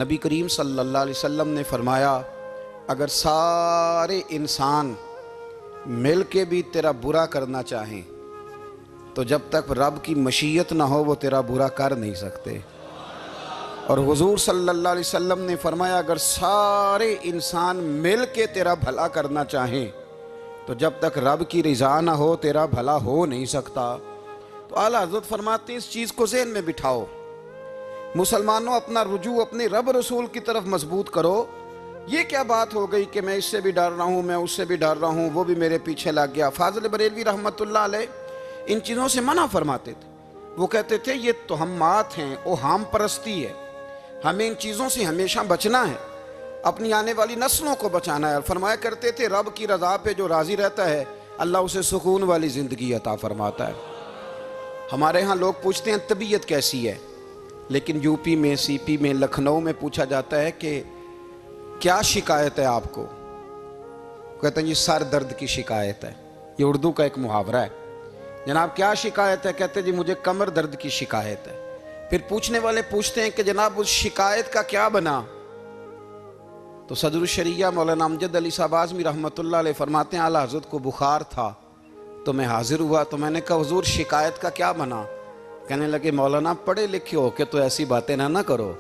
نبی کریم صلی اللہ علیہ وسلم نے فرمایا اگر سارے انسان مل کے بھی تیرا برا کرنا چاہیں تو جب تک رب کی مشیت نہ ہو وہ تیرا برا کر نہیں سکتے۔ اور حضور صلی اللہ علیہ وسلم نے فرمایا اگر سارے انسان مل کے تیرا بھلا کرنا چاہیں تو جب تک رب کی رضا نہ ہو تیرا بھلا ہو نہیں سکتا۔ تو اعلیٰ حضرت فرماتے ہیں اس چیز کو ذہن میں بٹھاؤ، مسلمانوں اپنا رجوع اپنے رب رسول کی طرف مضبوط کرو۔ یہ کیا بات ہو گئی کہ میں اس سے بھی ڈر رہا ہوں، میں اس سے بھی ڈر رہا ہوں، وہ بھی میرے پیچھے لگ گیا۔ فاضل بریلوی رحمۃ اللہ علیہ ان چیزوں سے منع فرماتے تھے۔ وہ کہتے تھے یہ توہمات ہیں، اوہام پرستی ہے، ہمیں ان چیزوں سے ہمیشہ بچنا ہے، اپنی آنے والی نسلوں کو بچانا ہے۔ اور فرمایا کرتے تھے رب کی رضا پہ جو راضی رہتا ہے اللہ اسے سکون والی زندگی عطا فرماتا ہے۔ ہمارے ہاں لوگ پوچھتے ہیں طبیعت کیسی ہے، لیکن یو پی میں، سی پی میں، لکھنؤ میں پوچھا جاتا ہے کہ کیا شکایت ہے آپ کو؟ کہتے ہیں یہ سر درد کی شکایت ہے۔ یہ اردو کا ایک محاورہ ہے۔ جناب کیا شکایت ہے؟ کہتے ہیں جی مجھے کمر درد کی شکایت ہے۔ پھر پوچھنے والے پوچھتے ہیں کہ جناب اس شکایت کا کیا بنا؟ تو صدر الشریعہ مولانا امجد علی صاحب اعظمی رحمۃ اللہ علیہ فرماتے ہیں اعلیٰ حضرت کو بخار تھا تو میں حاضر ہوا، تو میں نے کہا حضور شکایت کا کیا بنا؟ کہنے لگے مولانا پڑھے لکھے ہو کے تو ایسی باتیں نہ کرو،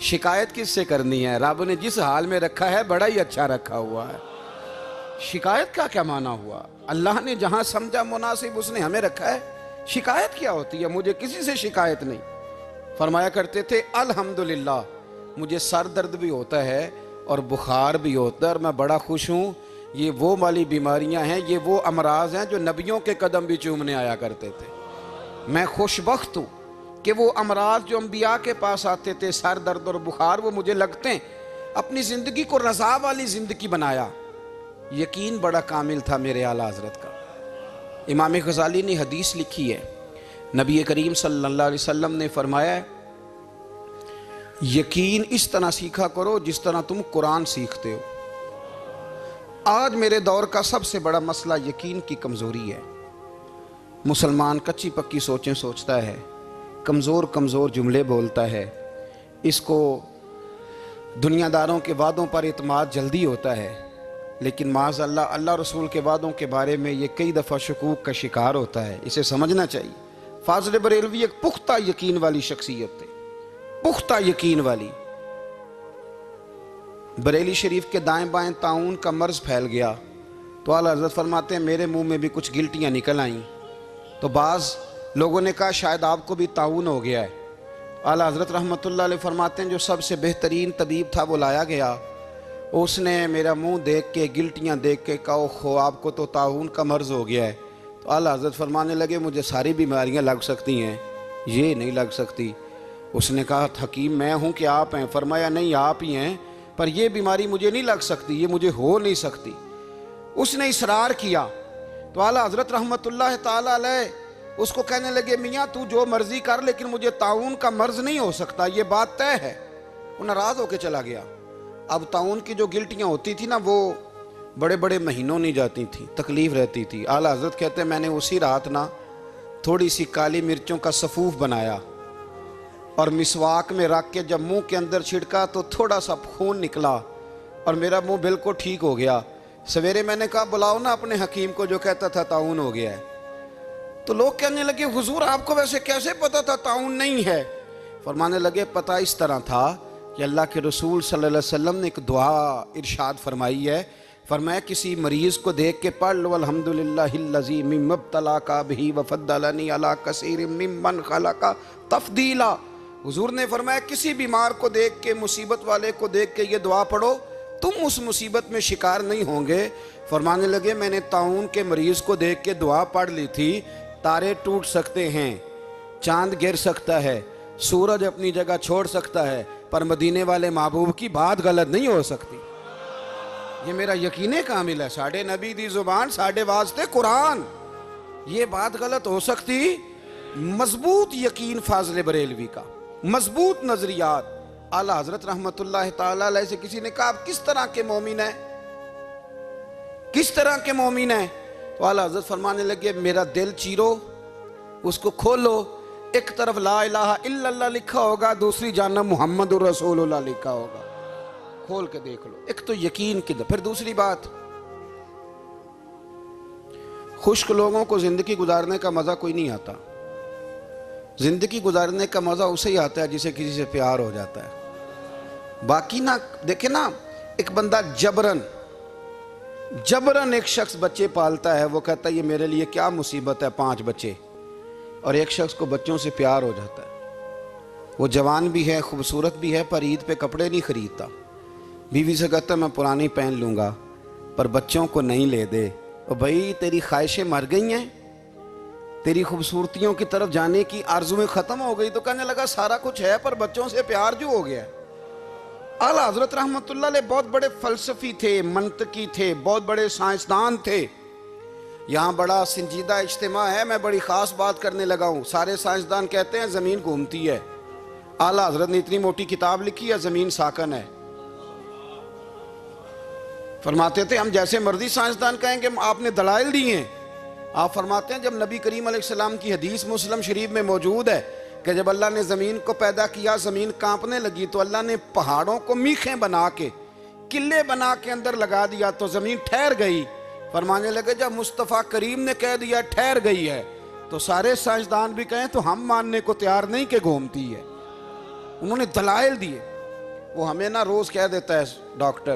شکایت کس سے کرنی ہے؟ رب نے جس حال میں رکھا ہے بڑا ہی اچھا رکھا ہوا ہے۔ شکایت کا کیا معنی ہوا؟ اللہ نے جہاں سمجھا مناسب اس نے ہمیں رکھا ہے، شکایت کیا ہوتی ہے؟ مجھے کسی سے شکایت نہیں۔ فرمایا کرتے تھے الحمدللہ مجھے سر درد بھی ہوتا ہے اور بخار بھی ہوتا ہے اور میں بڑا خوش ہوں، یہ وہ والی بیماریاں ہیں، یہ وہ امراض ہیں جو نبیوں کے قدم بھی چومنے آیا کرتے تھے۔ میں خوش بخت ہوں کہ وہ امراض جو انبیاء کے پاس آتے تھے، سر درد اور بخار، وہ مجھے لگتے ہیں۔ اپنی زندگی کو رضا والی زندگی بنایا۔ یقین بڑا کامل تھا میرے اعلیٰ حضرت کا۔ امام غزالی نے حدیث لکھی ہے، نبی کریم صلی اللہ علیہ وسلم نے فرمایا ہے یقین اس طرح سیکھا کرو جس طرح تم قرآن سیکھتے ہو۔ آج میرے دور کا سب سے بڑا مسئلہ یقین کی کمزوری ہے۔ مسلمان کچی پکی سوچیں سوچتا ہے، کمزور کمزور جملے بولتا ہے، اس کو دنیا داروں کے وعدوں پر اعتماد جلدی ہوتا ہے، لیکن معاذ اللہ اللہ رسول کے وعدوں کے بارے میں یہ کئی دفعہ شکوک کا شکار ہوتا ہے۔ اسے سمجھنا چاہیے۔ فاضل بریلوی ایک پختہ یقین والی شخصیت تھے، پختہ یقین والی۔ بریلی شریف کے دائیں بائیں طاعون کا مرض پھیل گیا تو اعلیٰ حضرت فرماتے ہیں میرے منہ میں بھی کچھ گلٹیاں نکل آئیں، تو بعض لوگوں نے کہا شاید آپ کو بھی طاعون ہو گیا ہے۔ اعلیٰ حضرت رحمۃ اللہ علیہ فرماتے ہیں جو سب سے بہترین طبیب تھا وہ لایا گیا، اس نے میرا منہ دیکھ کے گلٹیاں دیکھ کے کہا اوہ آپ کو تو طاعون کا مرض ہو گیا ہے۔ تو اعلیٰ حضرت فرمانے لگے مجھے ساری بیماریاں لگ سکتی ہیں، یہ نہیں لگ سکتی۔ اس نے کہا حکیم میں ہوں کہ آپ ہیں؟ فرمایا نہیں آپ ہی ہیں، پر یہ بیماری مجھے نہیں لگ سکتی، یہ مجھے ہو نہیں سکتی۔ اس نے اصرار کیا تو اعلیٰ حضرت رحمۃ اللہ تعالیٰ علیہ اس کو کہنے لگے میاں تو جو مرضی کر لیکن مجھے طاعون کا مرض نہیں ہو سکتا، یہ بات طے ہے۔ وہ ناراض ہو کے چلا گیا۔ اب طاعون کی جو گلٹیاں ہوتی تھی نا وہ بڑے بڑے مہینوں نہیں جاتی تھی، تکلیف رہتی تھی۔ اعلیٰ حضرت کہتے ہیں میں نے اسی رات نا تھوڑی سی کالی مرچوں کا سفوف بنایا اور مسواک میں رکھ کے جب منہ کے اندر چھڑکا تو تھوڑا سا خون نکلا اور میرا منہ بالکل ٹھیک ہو گیا۔ سویرے میں نے کہا بلاؤ نا اپنے حکیم کو جو کہتا تھا طاعون ہو گیا ہے۔ تو لوگ کہنے لگے حضور آپ کو ویسے کیسے پتا تھا طاعون نہیں ہے؟ فرمانے لگے پتہ اس طرح تھا کہ اللہ کے رسول صلی اللہ علیہ وسلم نے ایک دعا ارشاد فرمائی ہے، فرمایا کسی مریض کو دیکھ کے پڑھ لو الحمدللہ الذی مما ابتلاک بہ وفضلنی علی کثیر ممن خلق تفضیلا۔ حضور نے فرمایا کسی بیمار کو دیکھ کے، مصیبت والے کو دیکھ کے یہ دعا پڑھو، تم اس مصیبت میں شکار نہیں ہوں گے۔ فرمانے لگے میں نے طاعون کے مریض کو دیکھ کے دعا پڑھ لی تھی، تارے ٹوٹ سکتے ہیں، چاند گر سکتا ہے، سورج اپنی جگہ چھوڑ سکتا ہے، پر مدینے والے محبوب کی بات غلط نہیں ہو سکتی۔ یہ میرا یقین کامل ہے، ساڈے نبی دی زبان ساڈے واسطے قرآن، یہ بات غلط ہو سکتی؟ مضبوط یقین فاضل بریلوی کا، مضبوط نظریات۔ اعلیٰ حضرت رحمۃ اللہ تعالیٰ علیہ سے کسی نے کہا آپ کس طرح کے مومن ہیں، کس طرح کے مومن ہیں؟ تو اعلیٰ حضرت فرمانے لگے میرا دل چیرو، اس کو کھولو، ایک طرف لا الہ الا اللہ لکھا ہوگا، دوسری جانب محمد الرسول اللہ لکھا ہوگا، کھول کے دیکھ لو۔ ایک تو یقین کی، پھر دوسری بات، خشک لوگوں کو زندگی گزارنے کا مزہ کوئی نہیں آتا۔ زندگی گزارنے کا مزہ اسے ہی آتا ہے جسے کسی سے پیار ہو جاتا ہے۔ باقی نہ دیکھیں نا، ایک بندہ جبرن ایک شخص بچے پالتا ہے، وہ کہتا ہے یہ میرے لیے کیا مصیبت ہے 5 بچے، اور ایک شخص کو بچوں سے پیار ہو جاتا ہے، وہ جوان بھی ہے، خوبصورت بھی ہے، پر عید پہ کپڑے نہیں خریدتا، بیوی سے کہتا ہے میں پرانی پہن لوں گا پر بچوں کو نہیں لے دے۔ اور بھائی تیری خواہشیں مر گئی ہیں، تیری خوبصورتیوں کی طرف جانے کی آرزویں ختم ہو گئی، تو کہنے لگا سارا کچھ ہے پر بچوں سے پیار جو ہو گیا ہے۔ اعلیٰ حضرت رحمت اللہ علیہ بہت بڑے فلسفی تھے، منطقی تھے، بہت بڑے سائنسدان تھے۔ یہاں بڑا سنجیدہ اجتماع ہے، میں بڑی خاص بات کرنے لگا ہوں۔ سارے سائنسدان کہتے ہیں زمین گھومتی ہے، اعلیٰ حضرت نے اتنی موٹی کتاب لکھی ہے زمین ساکن ہے۔ فرماتے تھے ہم جیسے مرضی سائنسدان کہیں گے آپ نے دلائل دی ہیں۔ آپ فرماتے ہیں جب نبی کریم علیہ السلام کی حدیث مسلم شریف میں موجود ہے کہ جب اللہ نے زمین کو پیدا کیا زمین کانپنے لگی تو اللہ نے پہاڑوں کو میخیں بنا کے قلعے بنا کے اندر لگا دیا تو زمین ٹھہر گئی۔ فرمانے لگے جب مصطفیٰ کریم نے کہہ دیا ٹھہر گئی ہے تو سارے سائنسدان بھی کہیں تو ہم ماننے کو تیار نہیں کہ گھومتی ہے۔ انہوں نے دلائل دیے۔ وہ ہمیں نہ روز کہہ دیتا ہے ڈاکٹر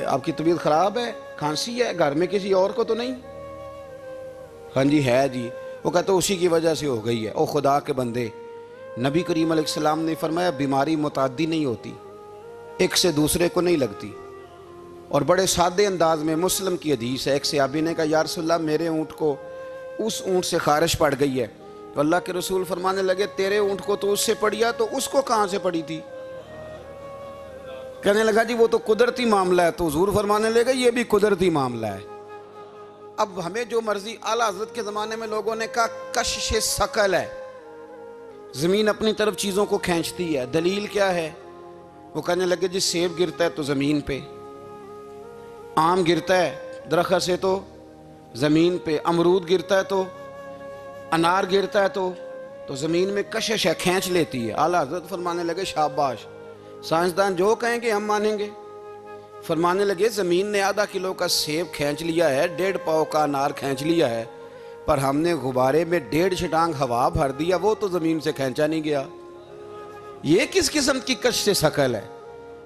آپ کی طبیعت خراب ہے، کھانسی ہے، گھر میں کسی اور کو تو نہیں؟ ہاں جی ہے جی۔ وہ کہتا ہے اسی کی وجہ سے ہو گئی ہے۔ او خدا کے بندے، نبی کریم علیہ السلام نے فرمایا بیماری متعدی نہیں ہوتی، ایک سے دوسرے کو نہیں لگتی۔ اور بڑے سادے انداز میں مسلم کی حدیث ہے، ایک صحابی نے کہا یا رسول اللہ میرے اونٹ کو اس اونٹ سے خارش پڑ گئی ہے، تو اللہ کے رسول فرمانے لگے تیرے اونٹ کو تو اس سے پڑیا تو اس کو کہاں سے پڑی تھی؟ کہنے لگا جی وہ تو قدرتی معاملہ ہے، تو حضور فرمانے لگے یہ بھی قدرتی معاملہ ہے۔ اب ہمیں جو مرضی، اعلیٰ حضرت کے زمانے میں لوگوں نے کہا کشش ثقل ہے، زمین اپنی طرف چیزوں کو کھینچتی ہے۔ دلیل کیا ہے؟ وہ کہنے لگے جی سیب گرتا ہے تو زمین پہ، آم گرتا ہے درخت سے تو زمین پہ، امرود گرتا ہے تو انار گرتا ہے تو زمین میں کشش ہے، کھینچ لیتی ہے۔ اعلیٰ حضرت فرمانے لگے شاباش، سائنسدان جو کہیں گے ہم مانیں گے۔ فرمانے لگے زمین نے آدھا کلو کا سیب کھینچ لیا ہے، 1.5 پاؤ کا انار کھینچ لیا ہے، پر ہم نے غبارے میں 1.5 چھٹانگ ہوا بھر دیا، وہ تو زمین سے کھینچا نہیں گیا۔ یہ کس قسم کی کش سے ثقل ہے؟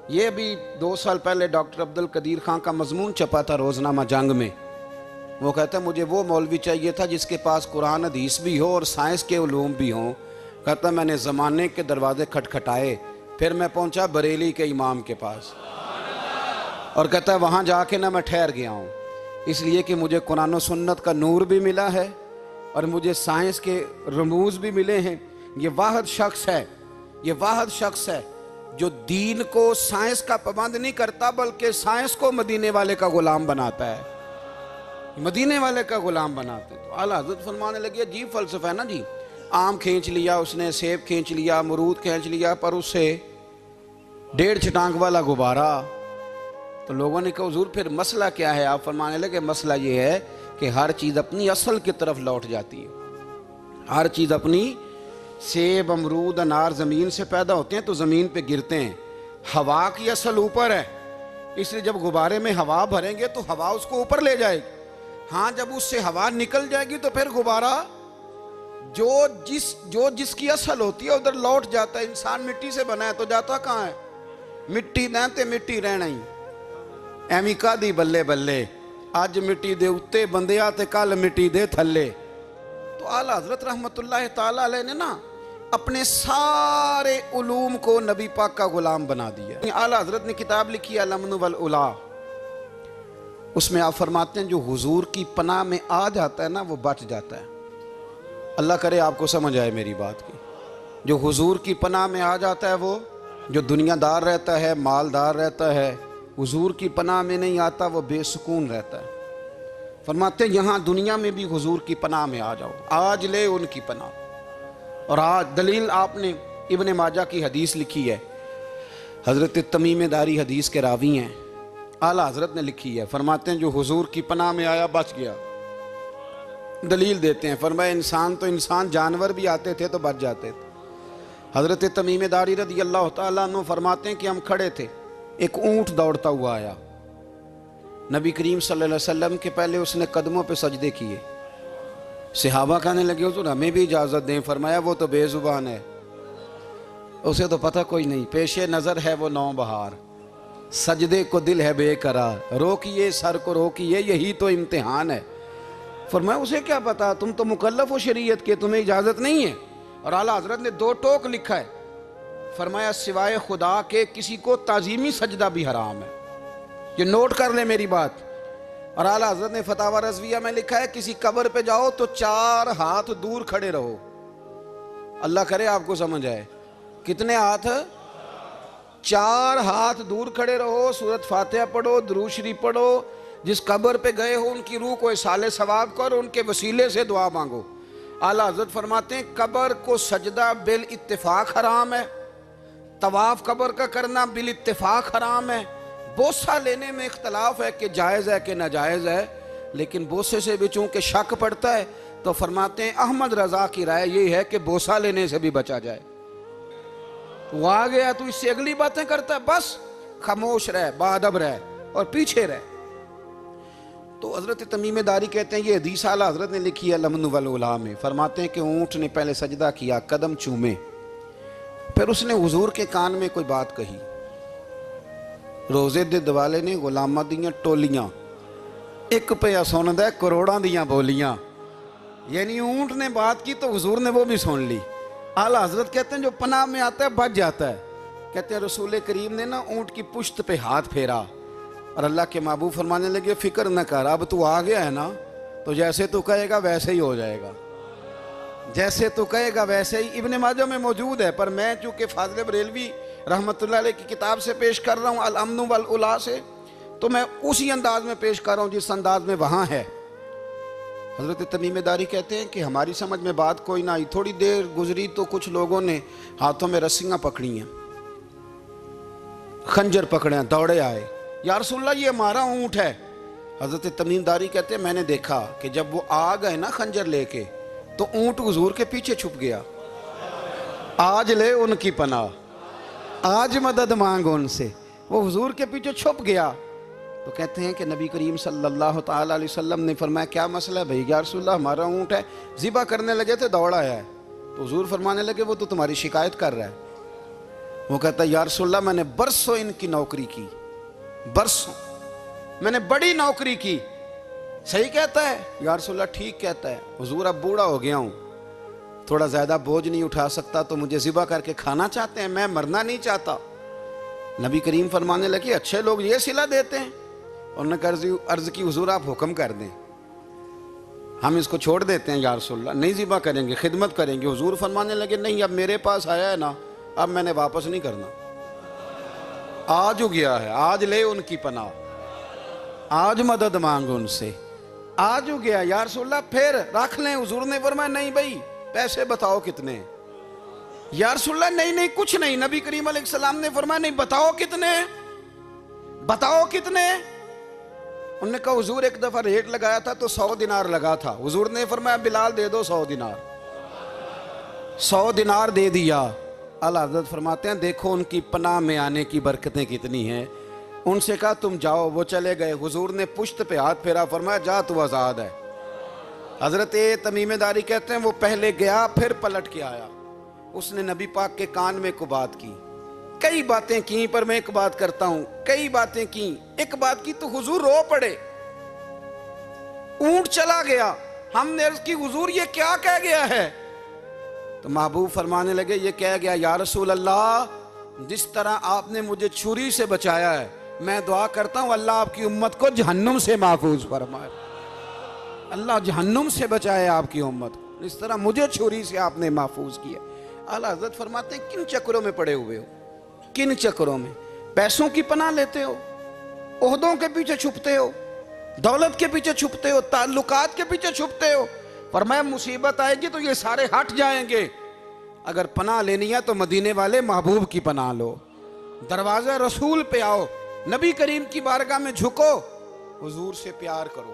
یہ ابھی 2 سال پہلے ڈاکٹر عبد القدیر خان کا مضمون چھپا تھا روزنامہ جنگ میں۔ وہ کہتا ہے مجھے وہ مولوی چاہیے تھا جس کے پاس قرآن حدیث بھی ہو اور سائنس کے علوم بھی ہوں۔ کہتا میں نے زمانے کے دروازے کھٹکھٹائے، پھر میں پہنچا بریلی کے امام کے پاس، اور کہتا ہے وہاں جا کے نہ میں ٹھہر گیا ہوں، اس لیے کہ مجھے قرآن و سنت کا نور بھی ملا ہے اور مجھے سائنس کے رموز بھی ملے ہیں۔ یہ واحد شخص ہے جو دین کو سائنس کا پابند نہیں کرتا بلکہ سائنس کو مدینے والے کا غلام بناتا ہے، مدینے والے کا غلام بناتے۔ تو اعلیٰ حضرت فرمانے لگے عجیب فلسفہ ہے نا جی، آم کھینچ لیا اس نے، سیب کھینچ لیا، امرود کھینچ لیا، پر اس سے 1.5 چھٹانگ والا غبارہ۔ تو لوگوں نے کہا حضور پھر مسئلہ کیا ہے؟ آپ فرمانے لگے مسئلہ یہ ہے کہ ہر چیز اپنی اصل کی طرف لوٹ جاتی ہے، ہر چیز اپنی، سیب امرود انار زمین سے پیدا ہوتے ہیں تو زمین پہ گرتے ہیں، ہوا کی اصل اوپر ہے، اس لیے جب غبارے میں ہوا بھریں گے تو ہوا اس کو اوپر لے جائے گی۔ ہاں جب اس سے ہوا نکل جائے گی تو پھر غبارہ جو جس کی اصل ہوتی ہے ادھر لوٹ جاتا ہے۔ انسان مٹی سے بنا ہے تو جاتا کہاں ہے؟ مٹی دیں مٹی رہنا ہی، ایمی کا دی بلے بلے، آج مٹی دے اتے بندیا تے کل مٹی دے تھلے۔ تو اعلیٰ حضرت رحمت اللہ تعالیٰ علیہ نے نا اپنے سارے علوم کو نبی پاک کا غلام بنا دیا۔ اعلیٰ حضرت نے کتاب لکھی ہے الامن والعلا، اس میں آپ فرماتے ہیں جو حضور کی پناہ میں آ جاتا ہے نا وہ بچ جاتا ہے۔ اللہ کرے آپ کو سمجھ آئے میری بات کی۔ جو حضور کی پناہ میں آ جاتا ہے وہ جو دنیا دار رہتا ہے، مالدار رہتا ہے، حضور کی پناہ میں نہیں آتا وہ بے سکون رہتا ہے۔ فرماتے ہیں یہاں دنیا میں بھی حضور کی پناہ میں آ جاؤ، آج لے ان کی پناہ۔ اور آج دلیل آپ نے ابن ماجہ کی حدیث لکھی ہے، حضرت تمیم داری حدیث کے راوی ہیں، اعلیٰ حضرت نے لکھی ہے، فرماتے ہیں جو حضور کی پناہ میں آیا بچ گیا، دلیل دیتے ہیں، فرمایا انسان تو انسان، جانور بھی آتے تھے تو بچ جاتے تھے۔ حضرت تمیم داری رضی اللہ تعالیٰ عنہ فرماتے ہیں کہ ہم کھڑے تھے، ایک اونٹ دوڑتا ہوا آیا، نبی کریم صلی اللہ علیہ وسلم کے پہلے اس نے قدموں پہ سجدے کیے، صحابہ کہنے لگے حضور ہمیں بھی اجازت دیں، فرمایا وہ تو بے زبان ہے، اسے تو پتہ کوئی نہیں، پیش نظر ہے وہ نو بہار، سجدے کو دل ہے بے قرار، روکیے سر کو روکیے یہی تو امتحان ہے۔ فرمایا اسے کیا پتا، تم تو مکلف ہو شریعت کے، تمہیں اجازت نہیں ہے۔ اور اعلیٰ حضرت نے 2 ٹوک لکھا ہے، فرمایا سوائے خدا کے کسی کو تعظیمی سجدہ بھی حرام ہے، یہ نوٹ کر لیں میری بات۔ اور اعلیٰ حضرت نے فتاوی رضویہ میں لکھا ہے کسی قبر پہ جاؤ تو 4 ہاتھ دور کھڑے رہو، اللہ کرے آپ کو سمجھ آئے، کتنے ہاتھ؟ 4 ہاتھ دور کھڑے رہو، سورۃ فاتحہ پڑھو، درود شریف پڑھو، جس قبر پہ گئے ہو ان کی روح کو اصال ثواب کرو، ان کے وسیلے سے دعا مانگو۔ اعلیٰ حضرت فرماتے ہیں قبر کو سجدہ بالاتفاق حرام ہے، طواف قبر کا کرنا بالاتفاق حرام ہے، بوسہ لینے میں اختلاف ہے کہ جائز ہے کہ ناجائز ہے، لیکن بوسے سے بھی چونکہ شک پڑتا ہے تو فرماتے ہیں احمد رضا کی رائے یہ ہے کہ بوسہ لینے سے بھی بچا جائے۔ وہ آ گیا تو اس سے اگلی باتیں کرتا ہے، بس خاموش رہ، باادب رہ اور پیچھے رہ۔ تو حضرت تمیم داری کہتے ہیں یہ حدیث اعلیٰ حضرت نے لکھی ہے لمن والعلا میں، فرماتے ہیں کہ اونٹ نے پہلے سجدہ کیا، قدم چومے، پھر اس نے حضور کے کان میں کوئی بات کہی، روزے دے دوالے نے غلامہ دیاں ٹولیاں، ایک پہ سن دے کروڑاں دیاں بولیاں، یعنی اونٹ نے بات کی تو حضور نے وہ بھی سن لی۔ اعلیٰ حضرت کہتے ہیں جو پناہ میں آتا ہے بچ جاتا ہے، کہتے ہیں رسول کریم نے نا اونٹ کی پشت پہ ہاتھ پھیرا اور اللہ کے محبوب فرمانے لگے فکر نہ کر، اب تو آ گیا ہے نا تو جیسے تو کہے گا ویسے ہی ہو جائے گا، جیسے تو کہے گا ویسے ہی۔ ابن ماجہ میں موجود ہے، پر میں چونکہ فاضل بریلوی رحمۃ اللہ علیہ کی کتاب سے پیش کر رہا ہوں الامن والعلا سے، تو میں اسی انداز میں پیش کر رہا ہوں جس انداز میں وہاں ہے۔ حضرت تمیم داری کہتے ہیں کہ ہماری سمجھ میں بات کوئی نہ آئی، تھوڑی دیر گزری تو کچھ لوگوں نے ہاتھوں میں رسیاں پکڑی ہیں، خنجر پکڑے ہیں، دوڑے آئے، یا رسول اللہ یہ ہمارا اونٹ ہے۔ حضرت تمیم داری کہتے ہیں میں نے دیکھا کہ جب وہ آ گئے نا خنجر لے کے تو اونٹ حضور کے پیچھے چھپ گیا، آج لے ان کی پناہ، آج مدد مانگ ان سے، وہ حضور کے پیچھے چھپ گیا۔ تو کہتے ہیں کہ نبی کریم صلی اللہ تعالیٰ علیہ وسلم نے فرمایا کیا مسئلہ ہے بھائی؟ یا رسول اللہ ہمارا اونٹ ہے، ذبح کرنے لگے تھے دوڑا آیا ہے، تو حضور فرمانے لگے وہ تو تمہاری شکایت کر رہا ہے۔ وہ کہتا ہے یا رسول اللہ میں نے برسوں ان کی نوکری کی، برسوں میں نے بڑی نوکری کی، صحیح کہتا ہے؟ یا رسول اللہ ٹھیک کہتا ہے، حضور اب بوڑھا ہو گیا ہوں، تھوڑا زیادہ بوجھ نہیں اٹھا سکتا، تو مجھے ذبح کر کے کھانا چاہتے ہیں، میں مرنا نہیں چاہتا۔ نبی کریم فرمانے لگے اچھے لوگ یہ صلہ دیتے ہیں، انہوں نے عرض کی حضور آپ حکم کر دیں، ہم اس کو چھوڑ دیتے ہیں یا رسول اللہ، نہیں ذبح کریں گے، خدمت کریں گے۔ حضور فرمانے لگے نہیں اب میرے پاس آیا ہے نا، اب میں نے واپس نہیں کرنا، آج ہو گیا ہے، آج لے ان کی پناہ، آج مدد مانگ ان سے، آج ہو گیا یا رسول اللہ پھر رکھ لیں۔ حضور نے فرمایا نہیں بھائی پیسے بتاؤ کتنے؟ یا رسول اللہ نہیں کچھ نہیں۔ نبی کریم علیہ السلام نے فرمایا نہیں بتاؤ کتنے، بتاؤ کتنے؟ انہوں نے کہا حضور ایک دفعہ ریٹ لگایا تھا تو 100 دینار لگا تھا، حضور نے فرمایا بلال دے دو 100 دینار، 100 دینار دے دیا۔ اعلیٰ حضرت فرماتے ہیں دیکھو ان کی پناہ میں آنے کی برکتیں کتنی ہیں۔ ان سے کہا تم جاؤ، وہ چلے گئے، حضور نے پشت پہ ہاتھ پھیرا، فرمایا جا تو آزاد ہے۔ حضرت تمیم داری کہتے ہیں وہ پہلے گیا پھر پلٹ کے آیا، اس نے نبی پاک کے کان میں کو بات کی، کئی باتیں کی، پر میں ایک بات کرتا ہوں، کئی باتیں کی، ایک بات کی تو حضور رو پڑے، اونٹ چلا گیا، ہم نے عرض کی حضور یہ کیا کہہ گیا ہے؟ تو محبوب فرمانے لگے یہ کہہ گیا یا رسول اللہ جس طرح آپ نے مجھے چھری سے بچایا ہے، میں دعا کرتا ہوں اللہ آپ کی امت کو جہنم سے محفوظ فرمائے، اللہ جہنم سے بچائے آپ کی امت، اس طرح مجھے چھری سے آپ نے محفوظ کیا۔ اعلیٰ حضرت فرماتے ہیں کن چکروں میں پڑے ہوئے ہو، کن چکروں میں؟ پیسوں کی پناہ لیتے ہو، عہدوں کے پیچھے چھپتے ہو، دولت کے پیچھے چھپتے ہو، تعلقات کے پیچھے چھپتے ہو۔ فرمایا مصیبت آئے گی تو یہ سارے ہٹ جائیں گے، اگر پناہ لینی ہے تو مدینے والے محبوب کی پناہ لو، دروازہ رسول پہ آؤ، نبی کریم کی بارگاہ میں جھکو، حضور سے پیار کرو،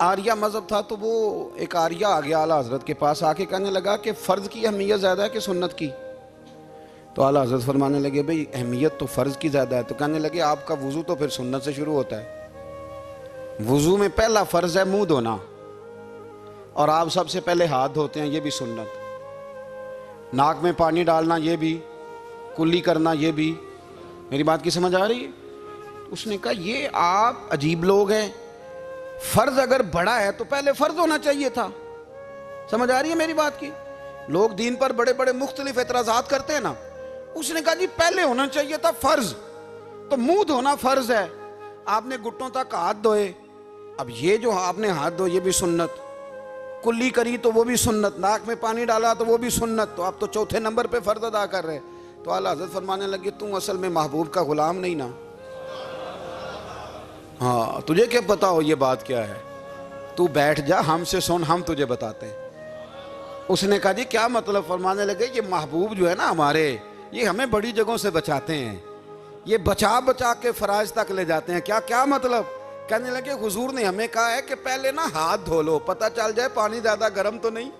آریہ مذہب تھا تو وہ ایک آریہ آ گیا اعلیٰ حضرت کے پاس، آ کے کہنے لگا کہ فرض کی اہمیت زیادہ ہے کہ سنت کی؟ تو اعلیٰ حضرت فرمانے لگے بھئی اہمیت تو فرض کی زیادہ ہے۔ تو کہنے لگے آپ کا وضو تو پھر سنت سے شروع ہوتا ہے، وضو میں پہلا فرض ہے منہ دھونا، اور آپ سب سے پہلے ہاتھ دھوتے ہیں، یہ بھی سنت۔ ناک میں پانی ڈالنا یہ بھی، کلی کرنا یہ بھی۔ میری بات کی سمجھ آ رہی ہے؟ اس نے کہا یہ آپ عجیب لوگ ہیں، فرض اگر بڑا ہے تو پہلے فرض ہونا چاہیے تھا۔ سمجھ آ رہی ہے میری بات کی؟ لوگ دین پر بڑے بڑے مختلف اعتراضات کرتے ہیں نا، اس نے کہا جی پہلے ہونا چاہیے تھا فرض، تو منہ دھونا فرض ہے، آپ نے گھٹنوں تک ہاتھ دھوئے، اب یہ جو آپ نے ہاتھ دھو یہ بھی سنت، کلی کری تو وہ بھی سنت، ناک میں پانی ڈالا تو وہ بھی سنت، تو آپ تو چوتھے نمبر پہ فرض ادا کر رہے۔ تو اعلیٰ حضرت فرمانے لگے تم اصل میں محبوب کا غلام نہیں نا، ہاں تجھے کیا پتا ہو یہ بات کیا ہے، تو بیٹھ جا ہم سے سن، ہم تجھے بتاتے ہیں۔ اس نے کہا جی کیا مطلب؟ فرمانے لگے یہ محبوب جو ہے نا ہمارے، یہ ہمیں بڑی جگہوں سے بچاتے ہیں، یہ بچا بچا کے فرائض تک لے جاتے ہیں۔ کیا مطلب؟ کہنے لگے حضور نے ہمیں کہا ہے کہ پہلے نا ہاتھ دھو لو، پتہ چل جائے پانی زیادہ گرم تو نہیں،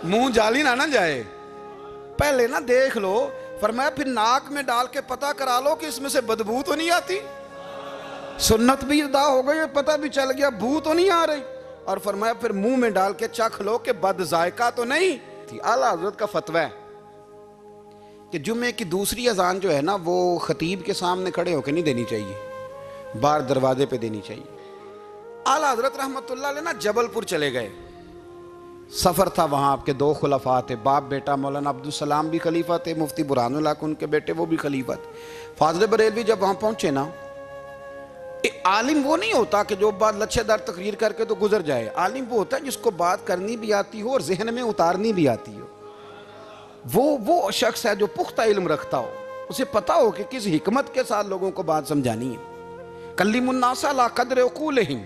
منہ جالی نہ جائے، پہلے نا دیکھ لو۔ فرمایا پھر ناک میں ڈال کے پتہ کرا لو کہ اس میں سے بدبو تو نہیں آتی، سنت بھی ادا ہو گئی، پتہ بھی چل گیا بو تو نہیں آ رہی، اور فرمایا پھر منہ میں ڈال کے چکھ لو کہ بد ذائقہ تو نہیں تھی۔ اعلیٰ حضرت کا فتویٰ ہے کہ جمعے کی دوسری اذان جو ہے نا وہ خطیب کے سامنے کھڑے ہو کے نہیں دینی چاہیے، باہر دروازے پہ دینی چاہیے۔ اعلیٰ حضرت رحمت اللہ علیہ نا جبل پور چلے گئے، سفر تھا، وہاں آپ کے دو خلفاء تھے، باپ بیٹا، مولانا عبدالسلام بھی خلیفہ تھے، مفتی برہان اللہ ان کے بیٹے وہ بھی خلیفہ تھے۔ فاضل بریلوی جب وہاں پہنچے نا، عالم وہ نہیں ہوتا کہ جو بات لچھے دار تقریر کر کے تو گزر جائے، عالم وہ ہوتا ہے جس کو بات کرنی بھی آتی ہو اور ذہن میں اتارنی بھی آتی ہو، وہ شخص ہے جو پختہ علم رکھتا ہو، اسے پتا ہو کہ کس حکمت کے ساتھ لوگوں کو بات سمجھانی ہے۔ کلم الناس علی قدر عقولہم،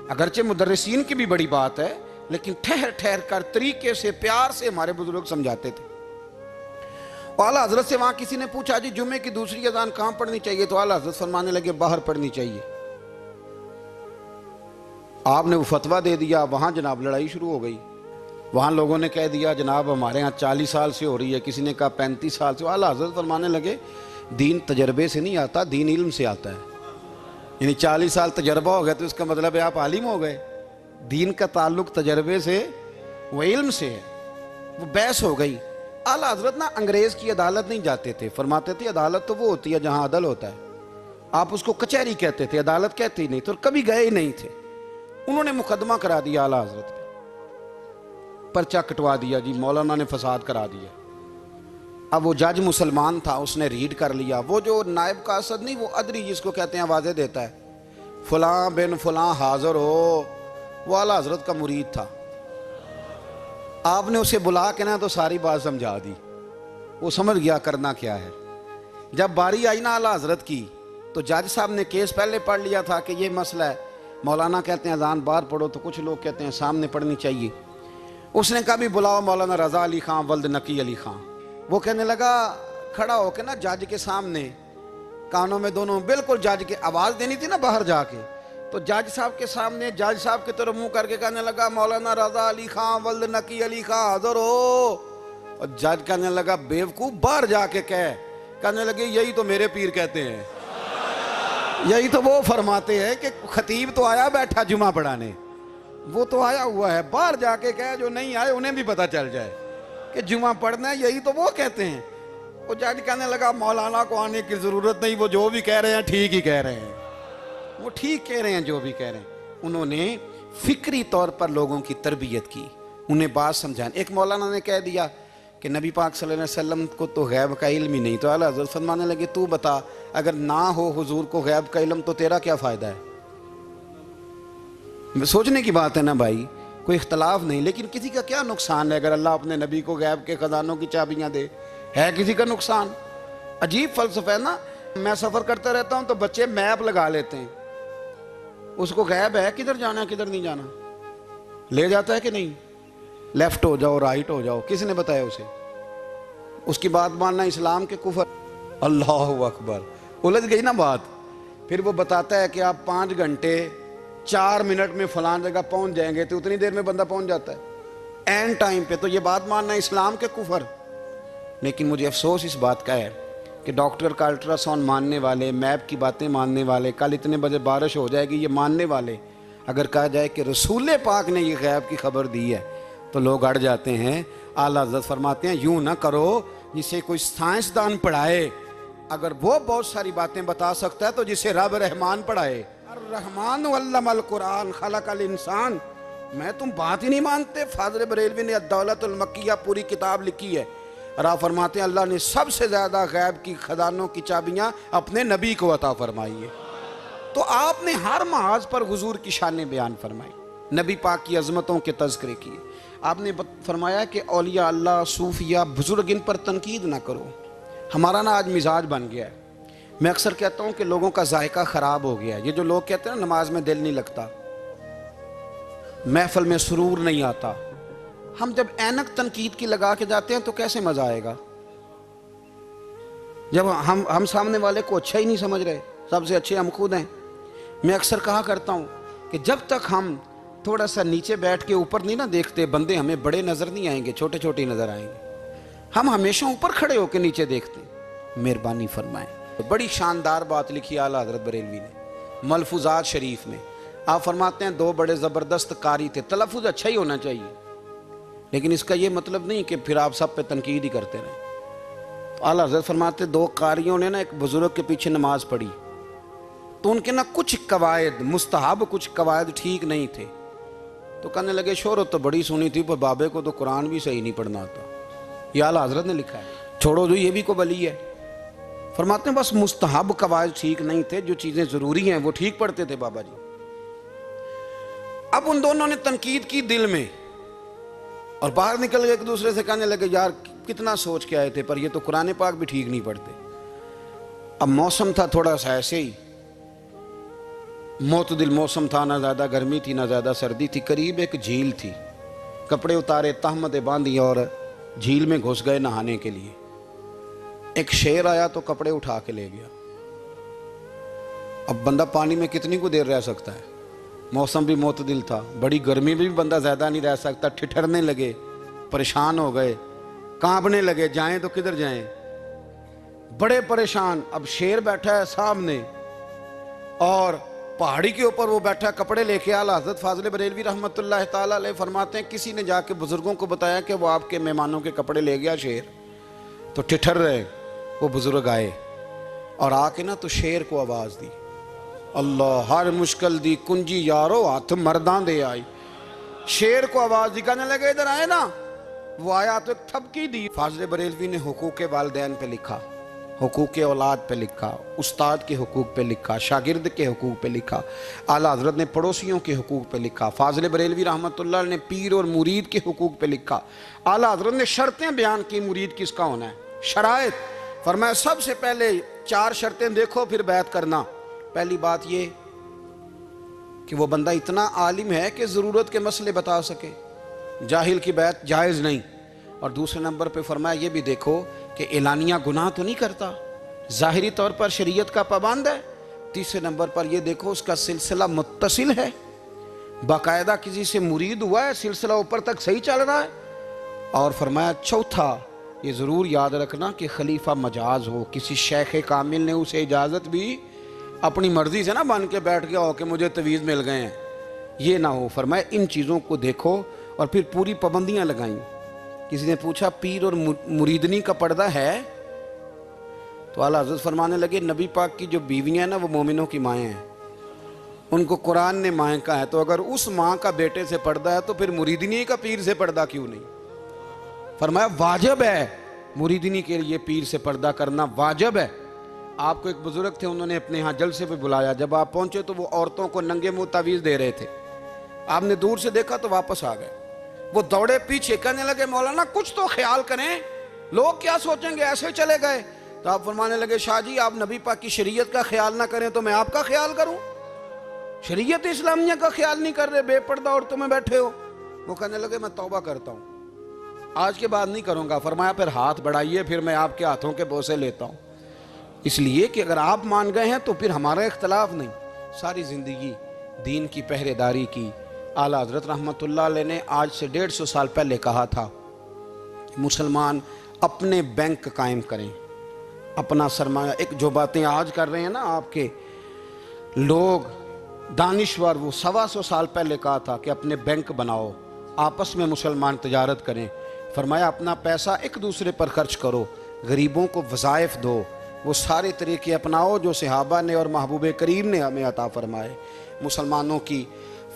اگرچہ مدرسین کی بھی بڑی بات ہے لیکن ٹھہر ٹھہر کر طریقے سے پیار سے ہمارے بزرگ سمجھاتے تھے۔ اعلیٰ حضرت سے وہاں کسی نے پوچھا جی جمعے کی دوسری اذان کہاں پڑھنی چاہیے؟ تو اعلیٰ حضرت فرمانے لگے باہر پڑھنی چاہیے۔ آپ نے وہ فتویٰ دے دیا، وہاں جناب لڑائی شروع ہو گئی، وہاں لوگوں نے کہہ دیا جناب ہمارے ہاں 40 سال سے ہو رہی ہے، کسی نے کہا 35 سال سے۔ اعلیٰ حضرت فرمانے لگے دین تجربے سے نہیں آتا، دین علم سے آتا ہے، یعنی 40 سال تجربہ ہو گیا تو اس کا مطلب ہے آپ عالم ہو گئے، دین کا تعلق تجربے سے وہ علم سے ہے۔ وہ بحث ہو گئی۔ اعلیٰ حضرت نا انگریز کی عدالت نہیں جاتے تھے، فرماتے تھے عدالت تو وہ ہوتی ہے جہاں عدل ہوتا ہے، آپ اس کو کچہری کہتے تھے، عدالت کہتے ہی نہیں، تو کبھی گئے ہی نہیں تھے۔ انہوں نے مقدمہ کرا دیا اعلیٰ حضرت پہ، پرچہ کٹوا دیا جی مولانا نے فساد کرا دیا۔ اب وہ جج مسلمان تھا، اس نے ریڈ کر لیا، وہ جو نائب قاصد نہیں، وہ ادری جس کو کہتے ہیں آوازیں دیتا ہے، فلاں بن فلاں حاضر ہو، وہ اعلیٰ حضرت کا مرید تھا۔ آپ نے اسے بلا کے نا تو ساری بات سمجھا دی، وہ سمجھ گیا کرنا کیا ہے۔ جب باری آئی نا اعلیٰ حضرت کی تو جج صاحب نے کیس پہلے پڑھ لیا تھا کہ یہ مسئلہ ہے، مولانا کہتے ہیں اذان باہر پڑھو تو کچھ لوگ کہتے ہیں سامنے پڑھنی چاہیے۔ اس نے کہا بھی بلاؤ مولانا رضا علی خان ولد نقی علی خان۔ وہ کہنے لگا کھڑا ہو کے نا جج کے سامنے، کانوں میں دونوں بالکل جج کے آواز دینی تھی نا باہر جا کے، تو جج صاحب کے سامنے جج صاحب کی طرف منہ کر کے کہنے لگا مولانا رضا علی خان ولد نقی علی خان حاضر ہو، اور جج کہنے لگا بیوقوف باہر جا کے کہنے لگے یہی تو میرے پیر کہتے ہیں، یہی تو وہ فرماتے ہیں کہ خطیب تو آیا بیٹھا جمعہ پڑھانے، وہ تو آیا ہوا ہے، باہر جا کے کہے جو نہیں آئے انہیں بھی پتہ چل جائے کہ جمعہ پڑھنا ہے، یہی تو وہ کہتے ہیں۔ وہ جج کہنے لگا مولانا کو آنے کی ضرورت نہیں، وہ جو بھی کہہ رہے ہیں ٹھیک ہی کہہ رہے ہیں، وہ ٹھیک کہہ رہے ہیں جو بھی کہہ رہے ہیں۔ انہوں نے فکری طور پر لوگوں کی تربیت کی، انہیں بات سمجھانے۔ ایک مولانا نے کہہ دیا کہ نبی پاک صلی اللہ علیہ وسلم کو تو غیب کا علم ہی نہیں، تو اعلیٰ حضرت فرمانے لگے تو بتا اگر نہ ہو حضور کو غیب کا علم تو تیرا کیا فائدہ ہے؟ سوچنے کی بات ہے نا بھائی، کوئی اختلاف نہیں، لیکن کسی کا کیا نقصان ہے اگر اللہ اپنے نبی کو غیب کے خزانوں کی چابیاں دے؟ ہے کسی کا نقصان؟ عجیب فلسفہ ہے نا۔ میں سفر کرتا رہتا ہوں تو بچے میپ لگا لیتے ہیں، اس کو غیب ہے کدھر جانا ہے کدھر نہیں جانا، لے جاتا ہے کہ نہیں، لیفٹ ہو جاؤ رائٹ ہو جاؤ، کس نے بتایا اسے؟ اس کی بات ماننا اسلام کے کفر۔ اللہ اکبر، الجھ گئی نا بات۔ پھر وہ بتاتا ہے کہ آپ 5 گھنٹے 4 منٹ میں فلان جگہ پہنچ جائیں گے، تو اتنی دیر میں بندہ پہنچ جاتا ہے این ٹائم پہ. تو یہ بات ماننا اسلام کے کفر. لیکن مجھے افسوس اس بات کا ہے کہ ڈاکٹر کا الٹرا ساؤنڈ ماننے والے، میپ کی باتیں ماننے والے، کل اتنے بجے بارش ہو جائے گی یہ ماننے والے، اگر کہا جائے کہ رسول پاک نے یہ غیب کی خبر دی ہے تو لوگ اڑ جاتے ہیں. اعلیٰ حضرت فرماتے ہیں یوں نہ کرو جسے کوئی سائنسدان پڑھائے، اگر وہ بہت ساری باتیں بتا سکتا ہے تو جسے رب رحمان پڑھائے. الرحمن علم القرآن خلق الانسان. میں تم بات ہی نہیں مانتے. فاضل بریلوی نے الدولت المکیہ پوری کتاب لکھی ہے اور آپ فرماتے ہیں اللہ نے سب سے زیادہ غیب کی خزانوں کی چابیاں اپنے نبی کو عطا فرمائی ہے. تو آپ نے ہر محاذ پر حضور کی شانیں بیان فرمائی، نبی پاک کی عظمتوں کے تذکرے کیے. آپ نے فرمایا کہ اولیاء اللہ، صوفیاء، بزرگ، ان پر تنقید نہ کرو. ہمارا نا آج مزاج بن گیا ہے. میں اکثر کہتا ہوں کہ لوگوں کا ذائقہ خراب ہو گیا ہے. یہ جو لوگ کہتے ہیں نا نماز میں دل نہیں لگتا، محفل میں سرور نہیں آتا، ہم جب اینک تنقید کی لگا کے جاتے ہیں تو کیسے مزہ آئے گا جب ہم سامنے والے کو اچھا ہی نہیں سمجھ رہے. سب سے اچھے ہم خود ہیں. میں اکثر کہا کرتا ہوں کہ جب تک ہم تھوڑا سا نیچے بیٹھ کے اوپر نہیں نہ دیکھتے، بندے ہمیں بڑے نظر نہیں آئیں گے، چھوٹے چھوٹے نظر آئیں گے. ہم ہمیشہ اوپر کھڑے ہو کے نیچے دیکھتے ہیں. مہربانی فرمائیں. بڑی شاندار بات لکھی اعلیٰ حضرت بریلوی نے ملفوظات شریف میں. آپ فرماتے ہیں 2 بڑے زبردست قاری تھے. تلفظ اچھا ہی ہونا چاہیے، لیکن اس کا یہ مطلب نہیں کہ پھر آپ سب پہ تنقید ہی کرتے رہیں. اعلیٰ حضرت فرماتے 2 قاریوں نے نا ایک بزرگ کے پیچھے نماز پڑھی تو ان کے نا کچھ قواعد مستحب، کچھ قواعد ٹھیک نہیں تھے. تو کہنے لگے شہرت تو بڑی سنی تھی پر بابے کو تو قرآن بھی صحیح نہیں پڑھنا آتا. یہ اعلیٰ حضرت نے لکھا ہے. چھوڑو جو یہ بھی کو بلی ہے. فرماتے ہیں بس مستحب قواعد ٹھیک نہیں تھے، جو چیزیں ضروری ہیں وہ ٹھیک پڑھتے تھے بابا جی. اب ان دونوں نے تنقید کی دل میں اور باہر نکل کے ایک دوسرے سے کہنے لگے یار کتنا سوچ کے آئے تھے پر یہ تو قرآن پاک بھی ٹھیک نہیں پڑھتے. اب موسم تھا تھوڑا سا ایسے ہی معتدل موسم تھا، نہ زیادہ گرمی تھی نہ زیادہ سردی تھی. قریب ایک جھیل تھی. کپڑے اتارے، تہمتیں باندھی اور جھیل میں گھس گئے نہانے کے لیے. ایک شیر آیا تو کپڑے اٹھا کے لے گیا. اب بندہ پانی میں کتنی کو دیر رہ سکتا ہے؟ موسم بھی معتدل تھا، بڑی گرمی میں بھی بندہ زیادہ نہیں رہ سکتا. ٹھٹھرنے لگے، پریشان ہو گئے، کانپنے لگے، جائیں تو کدھر جائیں، بڑے پریشان. اب شیر بیٹھا ہے سامنے اور پہاڑی کے اوپر وہ بیٹھا کپڑے لے کے. اعلیٰ حضرت فاضل بریلوی رحمۃ اللہ تعالیٰ علیہ فرماتے ہیں کسی نے جا کے بزرگوں کو بتایا کہ وہ آپ کے مہمانوں کے کپڑے لے گیا شیر. تو ٹھٹھر رہے. وہ بزرگ آئے اور آ کے نا تو شیر کو آواز دی، اللہ ہر مشکل دی کنجی یارو ہاتھ مردان دے آئی. شیر کو آواز دی، کہنے لگے ادھر آئے نا. وہ آیا تو ایک تھپکی دی. فاضل بریلوی نے حقوق والدین پہ لکھا، حقوق اولاد پہ لکھا، استاد کے حقوق پہ لکھا، شاگرد کے حقوق پہ لکھا. اعلیٰ حضرت نے پڑوسیوں کے حقوق پہ لکھا. فاضل بریلوی رحمۃ اللہ نے پیر اور مرید کے حقوق پہ لکھا. اعلیٰ حضرت نے شرطیں بیان کی مرید کس کا ہونا ہے، شرائط. فرمایا سب سے پہلے 4 شرطیں دیکھو پھر بیعت کرنا. پہلی بات یہ کہ وہ بندہ اتنا عالم ہے کہ ضرورت کے مسئلے بتا سکے، جاہل کی بیعت جائز نہیں. اور دوسرے نمبر پہ فرمایا یہ بھی دیکھو کہ اعلانیہ گناہ تو نہیں کرتا، ظاہری طور پر شریعت کا پابند ہے. تیسرے نمبر پر یہ دیکھو اس کا سلسلہ متصل ہے، باقاعدہ کسی سے مرید ہوا ہے، سلسلہ اوپر تک صحیح چل رہا ہے. اور فرمایا چوتھا یہ ضرور یاد رکھنا کہ خلیفہ مجاز ہو، کسی شیخ کامل نے اسے اجازت بھی اپنی مرضی سے نہ بن کے بیٹھ گیا ہو کہ مجھے تویز مل گئے ہیں، یہ نہ ہو. فرمایا ان چیزوں کو دیکھو اور پھر پوری پابندیاں لگائیں. کسی نے پوچھا پیر اور مریدنی کا پردہ ہے؟ تو اعلیٰ حضرت فرمانے لگے نبی پاک کی جو بیویاں ہیں نا وہ مومنوں کی مائیں ہیں، ان کو قرآن نے مائیں کہا ہے. تو اگر اس ماں کا بیٹے سے پردہ ہے تو پھر مریدنی کا پیر سے پردہ کیوں نہیں؟ فرمایا واجب ہے مریدنی کے لیے پیر سے پردہ کرنا، واجب ہے. آپ کو ایک بزرگ تھے، انہوں نے اپنے ہاں جلسے پہ بلایا. جب آپ پہنچے تو وہ عورتوں کو ننگے منہ تعویذ دے رہے تھے. آپ نے دور سے دیکھا تو واپس آ گئے. وہ دوڑے پیچھے، کہنے لگے مولانا کچھ تو خیال کریں، لوگ کیا سوچیں گے، ایسے چلے گئے. تو آپ فرمانے لگے شاہ جی آپ نبی پاک کی شریعت کا خیال نہ کریں تو میں آپ کا خیال کروں؟ شریعت اسلامیہ کا خیال نہیں کر رہے، بے پردہ عورتوں میں بیٹھے ہو. وہ کہنے لگے میں توبہ کرتا ہوں، آج کے بعد نہیں کروں گا. فرمایا پھر ہاتھ بڑھائیے، پھر میں آپ کے ہاتھوں کے بوسے لیتا ہوں. اس لیے کہ اگر آپ مان گئے ہیں تو پھر ہمارا اختلاف نہیں. ساری زندگی دین کی پہرے داری کی۔ اعلیٰ حضرت رحمۃ اللہ علیہ نے آج سے 150 سال پہلے کہا تھا مسلمان اپنے بینک قائم کریں، اپنا سرمایہ۔ ایک جو باتیں آج کر رہے ہیں نا آپ کے لوگ دانشور، وہ 125 سال پہلے کہا تھا کہ اپنے بینک بناؤ، آپس میں مسلمان تجارت کریں۔ فرمایا اپنا پیسہ ایک دوسرے پر خرچ کرو، غریبوں کو وظائف دو، وہ سارے طریقے اپناؤ جو صحابہ نے اور محبوب کریم نے ہمیں عطا فرمائے۔ مسلمانوں کی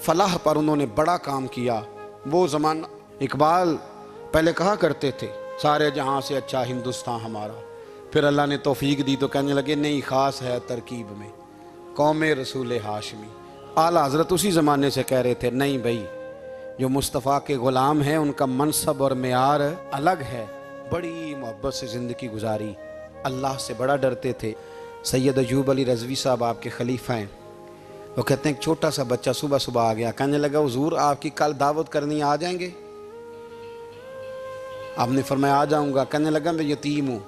فلاح پر انہوں نے بڑا کام کیا۔ وہ زمانہ اقبال پہلے کہا کرتے تھے سارے جہاں سے اچھا ہندوستان ہمارا، پھر اللہ نے توفیق دی تو کہنے لگے نہیں، خاص ہے ترکیب میں قوم رسول ہاشمی۔ اعلیٰ حضرت اسی زمانے سے کہہ رہے تھے نہیں بھائی، جو مصطفیٰ کے غلام ہیں ان کا منصب اور معیار الگ ہے۔ بڑی محبت سے زندگی گزاری، اللہ سے بڑا ڈرتے تھے۔ سید ایوب علی رضوی صاحب آپ کے خلیفہ ہیں، وہ کہتے ہیں ایک چھوٹا سا بچہ صبح صبح آ گیا، کہنے لگا حضور آپ کی کل دعوت کرنی آ جائیں گے؟ آپ نے فرمایا آ جاؤں گا۔ کہنے لگا میں یتیم ہوں،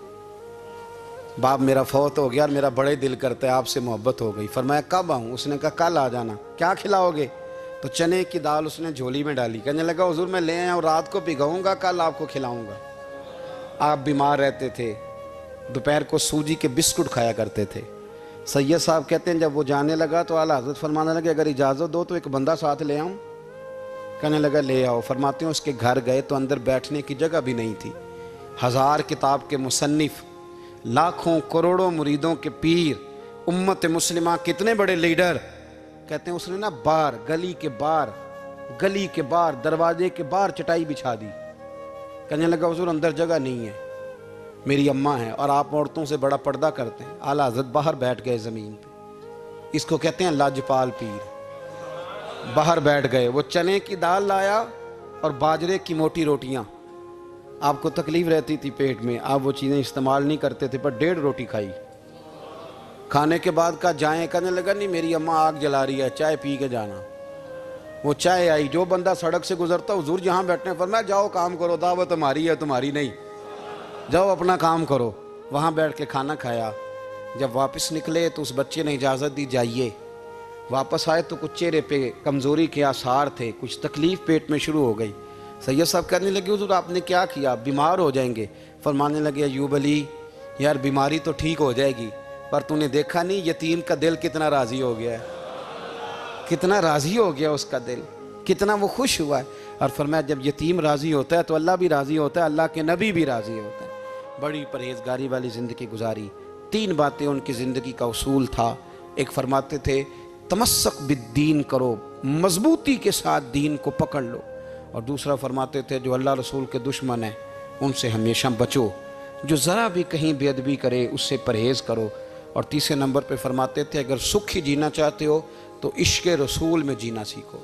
باپ میرا فوت ہو گیا اور میرا بڑے دل کرتا ہے آپ سے محبت ہو گئی۔ فرمایا کب آؤں؟ اس نے کہا کل آ جانا۔ کیا کھلاؤ گے؟ تو چنے کی دال اس نے جھولی میں ڈالی۔ کہنے لگا حضور میں لے آیا ہوں، رات کو بھگاؤں گا، کل آپ کو کھلاؤں گا۔ آپ بیمار رہتے تھے، دوپہر کو سوجی کے بسکٹ کھایا کرتے تھے۔ سید صاحب کہتے ہیں جب وہ جانے لگا تو اعلیٰ حضرت فرمانے لگے اگر اجازت دو تو ایک بندہ ساتھ لے آؤں؟ کہنے لگا لے آؤ۔ فرماتے ہیں اس کے گھر گئے تو اندر بیٹھنے کی جگہ بھی نہیں تھی۔ 1000 کتاب کے مصنف، لاکھوں کروڑوں مریدوں کے پیر، امت مسلمہ کتنے بڑے لیڈر، کہتے ہیں اس نے نا باہر گلی کے باہر دروازے کے باہر چٹائی بچھا دی۔ کہنے لگا حضور اندر جگہ نہیں ہے، میری اماں ہیں اور آپ عورتوں سے بڑا پردہ کرتے ہیں۔ اعلیٰ حضرت باہر بیٹھ گئے زمین پہ، اس کو کہتے ہیں لاجپال پیر۔ باہر بیٹھ گئے، وہ چنے کی دال لایا اور باجرے کی موٹی روٹیاں۔ آپ کو تکلیف رہتی تھی پیٹ میں، آپ وہ چیزیں استعمال نہیں کرتے تھے، پر 1.5 روٹی کھائی۔ کھانے کے بعد کہا جائیں؟ کہنے لگا نہیں میری اماں آگ جلا رہی ہے، چائے پی کے جانا۔ وہ چائے آئی، جو بندہ سڑک سے گزرتا حضور جہاں بیٹھنے فرمایا جاؤ کام کرو، دعوت ہماری ہے تمہاری نہیں، جاؤ اپنا کام کرو۔ وہاں بیٹھ کے کھانا کھایا۔ جب واپس نکلے تو اس بچے نے اجازت دی جائیے۔ واپس آئے تو کچھ چہرے پہ کمزوری کے آثار تھے، کچھ تکلیف پیٹ میں شروع ہو گئی۔ سید صاحب کہنے لگے حضور آپ نے کیا کیا؟ بیمار ہو جائیں گے۔ فرمانے لگے ایوب علی یار بیماری تو ٹھیک ہو جائے گی، پر تو نے دیکھا نہیں یتیم کا دل کتنا راضی ہو گیا ہے، کتنا راضی ہو گیا اس کا دل، کتنا وہ خوش ہوا ہے۔ اور فرمایا جب یتیم راضی ہوتا ہے تو اللہ بھی راضی ہوتا ہے، اللہ کے نبی بھی راضی ہوتا ہے۔ بڑی پرہیزگاری والی زندگی گزاری۔ 3 باتیں ان کی زندگی کا اصول تھا۔ ایک فرماتے تھے تمسک بالدین کرو، مضبوطی کے ساتھ دین کو پکڑ لو۔ اور دوسرا فرماتے تھے جو اللہ رسول کے دشمن ہیں ان سے ہمیشہ بچو، جو ذرا بھی کہیں بے ادبی کرے اس سے پرہیز کرو۔ اور تیسرے نمبر پہ فرماتے تھے اگر سکھ ہی جینا چاہتے ہو تو عشق رسول میں جینا سیکھو۔